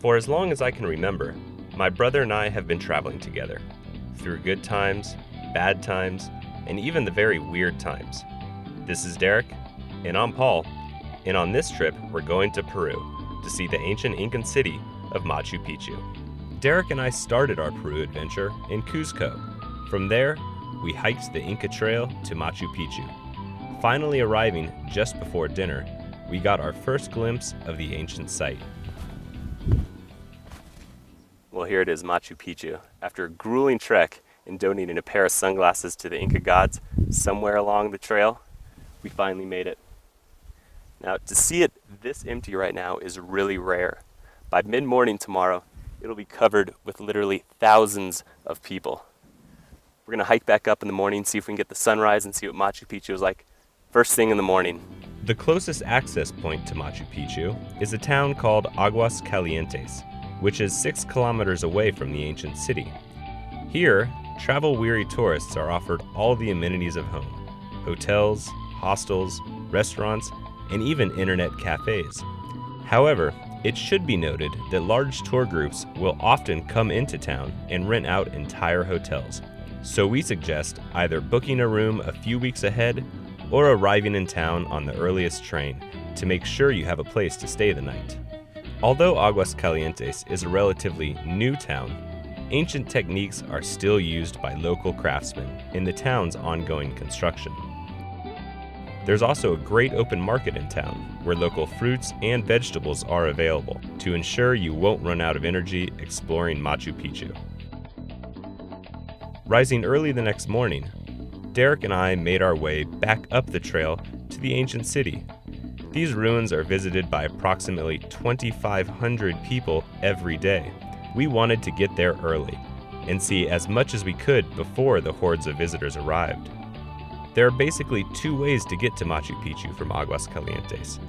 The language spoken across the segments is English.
For as long as I can remember, my brother and I have been traveling together, through good times, bad times, and even the very weird times. This is Derek, and I'm Paul, and on this trip we're going to Peru to see the ancient Incan city of Machu Picchu. Derek and I started our Peru adventure in Cuzco. From there, we hiked the Inca Trail to Machu Picchu. Finally arriving just before dinner, we got our first glimpse of the ancient site. Well, here it is, Machu Picchu. After a grueling trek and donating a pair of sunglasses to the Inca gods somewhere along the trail, we finally made it. Now, to see it this empty right now is really rare. By mid-morning tomorrow, it'll be covered with literally thousands of people. We're gonna hike back up in the morning, see if we can get the sunrise and see what Machu Picchu is like first thing in the morning. The closest access point to Machu Picchu is a town called Aguas Calientes, which is 6 kilometers away from the ancient city. Here, travel-weary tourists are offered all the amenities of home: hotels, hostels, restaurants, and even internet cafes. However, it should be noted that large tour groups will often come into town and rent out entire hotels. So we suggest either booking a room a few weeks ahead or arriving in town on the earliest train to make sure you have a place to stay the night. Although Aguas Calientes is a relatively new town, ancient techniques are still used by local craftsmen in the town's ongoing construction. There's also a great open market in town where local fruits and vegetables are available to ensure you won't run out of energy exploring Machu Picchu. Rising early the next morning, Derek and I made our way back up the trail to the ancient city. These ruins are visited by approximately 2,500 people every day. We wanted to get there early and see as much as we could before the hordes of visitors arrived. There are basically 2 ways to get to Machu Picchu from Aguas Calientes.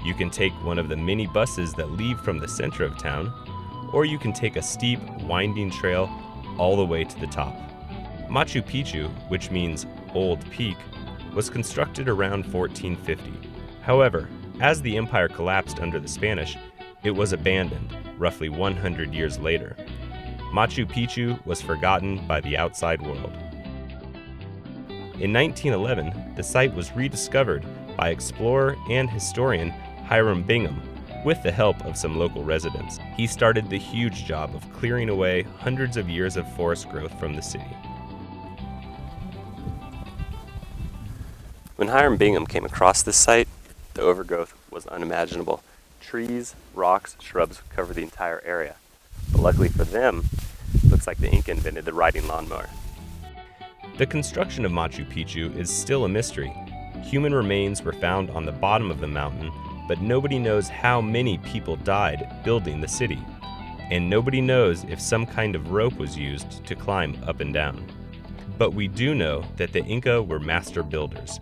You can take one of the mini buses that leave from the center of town, or you can take a steep, winding trail all the way to the top. Machu Picchu, which means Old Peak, was constructed around 1450. However, as the empire collapsed under the Spanish, it was abandoned roughly 100 years later. Machu Picchu was forgotten by the outside world. In 1911, the site was rediscovered by explorer and historian Hiram Bingham with the help of some local residents. He started the huge job of clearing away hundreds of years of forest growth from the city. When Hiram Bingham came across this site, the overgrowth was unimaginable. Trees, rocks, shrubs cover the entire area. But luckily for them, it looks like the Inca invented the riding lawnmower. The construction of Machu Picchu is still a mystery. Human remains were found on the bottom of the mountain, but nobody knows how many people died building the city. And nobody knows if some kind of rope was used to climb up and down. But we do know that the Inca were master builders.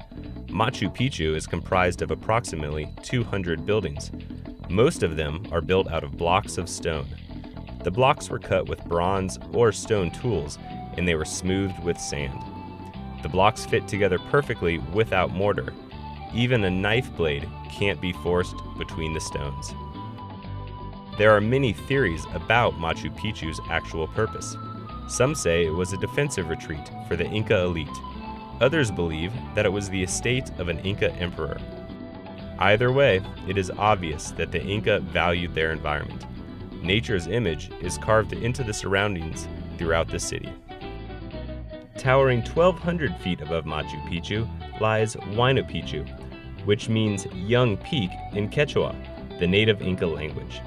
Machu Picchu is comprised of approximately 200 buildings. Most of them are built out of blocks of stone. The blocks were cut with bronze or stone tools, and they were smoothed with sand. The blocks fit together perfectly without mortar. Even a knife blade can't be forced between the stones. There are many theories about Machu Picchu's actual purpose. Some say it was a defensive retreat for the Inca elite. Others believe that it was the estate of an Inca emperor. Either way, it is obvious that the Inca valued their environment. Nature's image is carved into the surroundings throughout the city. Towering 1,200 feet above Machu Picchu lies Huayna Picchu, which means young peak in Quechua, the native Inca language.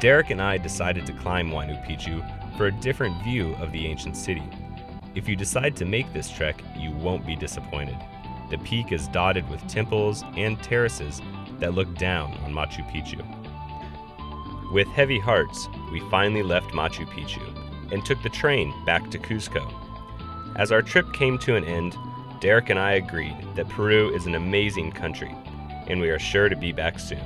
Derek and I decided to climb Huayna Picchu for a different view of the ancient city. If you decide to make this trek, you won't be disappointed. The peak is dotted with temples and terraces that look down on Machu Picchu. With heavy hearts, we finally left Machu Picchu and took the train back to Cuzco. As our trip came to an end, Derek and I agreed that Peru is an amazing country, and we are sure to be back soon.